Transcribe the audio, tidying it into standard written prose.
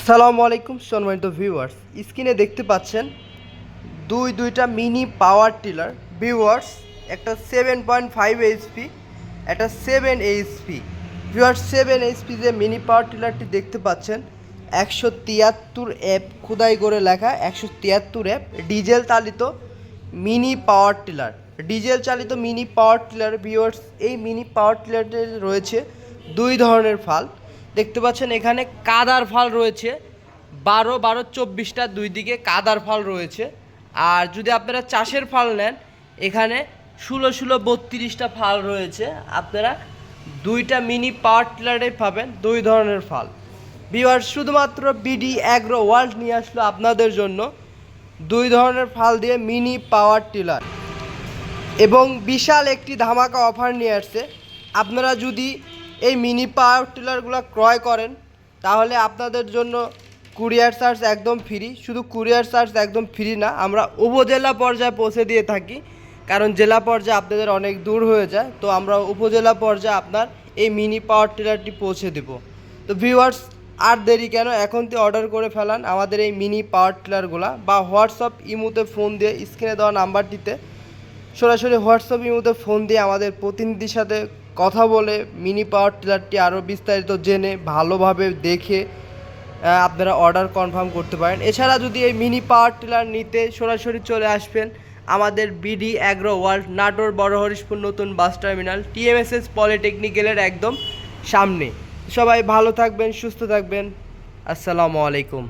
আসসালামু আলাইকুম সম্মানিত ভিউয়ার্স, স্ক্রিনে দেখতে পাচ্ছেন দুইটা মিনি পাওয়ার টিলার। ভিউয়ার্স, একটা 7.5 এইচপি, একটা 7 এইচপি। ভিউয়ার্স, 7 এইচপি যে মিনি পাওয়ার টিলারটি দেখতে পাচ্ছেন 173 খোদাই করে লেখা 173 ডিজেল চালিত মিনি পাওয়ার টিলার। ডিজেল চালিত মিনি পাওয়ার টিলার। ভিউয়ার্স, এই মিনি পাওয়ার টিলারটি রয়েছে দুই ধরনের ফাল দেখতে পাচ্ছেন। এখানে কাদার ফাল রয়েছে 12-12-24টা, দুই দিকে কাদার ফাল রয়েছে। আর যদি আপনারা চাষের ফাল নেন, এখানে 16-16-32টা ফাল রয়েছে। আপনারা দুইটা মিনি পাওয়ার টিলারে পাবেন দুই ধরনের ফাল। ভিউয়ার্স, শুধুমাত্র বিডি অ্যাগ্রো ওয়ার্ল্ড নিয়ে আসলো আপনাদের জন্য দুই ধরনের ফাল দিয়ে মিনি পাওয়ার টিলার, এবং বিশাল একটি ধামাকা অফার নিয়ে আসছে। আপনারা যদি এই মিনি পাওয়ার টিলারগুলো ক্রয় করেন, তাহলে আপনাদের জন্য কুরিয়ার চার্জ একদম ফ্রি। শুধু কুরিয়ার চার্জ একদম ফ্রি না, আমরা উপজেলা পর্যায়ে পৌঁছে দিয়ে থাকি, কারণ জেলা পর্যায়ে আপনাদের অনেক দূর হয়ে যায়। তো আমরা উপজেলা পর্যায়ে আপনার এই মিনি পাওয়ার টিলারটি পৌঁছে দেব। তো ভিউয়ার্স, আর দেরি কেন, এখন তো অর্ডার করে ফেলান আমাদের এই মিনি পাওয়ার টিলারগুলো, বা হোয়াটসঅ্যাপ ইমোতে ফোন দিয়ে স্ক্রিনে দেওয়া নাম্বারটিতে সরাসরি হোয়াটসঅ্যাপ ইমোতে ফোন দিয়ে আমাদের প্রতিনিধির সাথে কথা বলে মিনি পাওয়ার টিলারটি আরও বিস্তারিত জেনে ভালোভাবে দেখে আপনারা অর্ডার কনফার্ম করতে পারেন। এছাড়া যদি এই মিনি পাওয়ার টিলার নিতে সরাসরি চলে আসবেন আমাদের বিডি অ্যাগ্রো ওয়ার্ল্ড, নাটোর বড় হরিশপুর নতুন বাস টার্মিনাল, টিএমএসএস পলিটেকনিক্যালের একদম সামনে। সবাই ভালো থাকবেন, সুস্থ থাকবেন। আসসালামু আলাইকুম।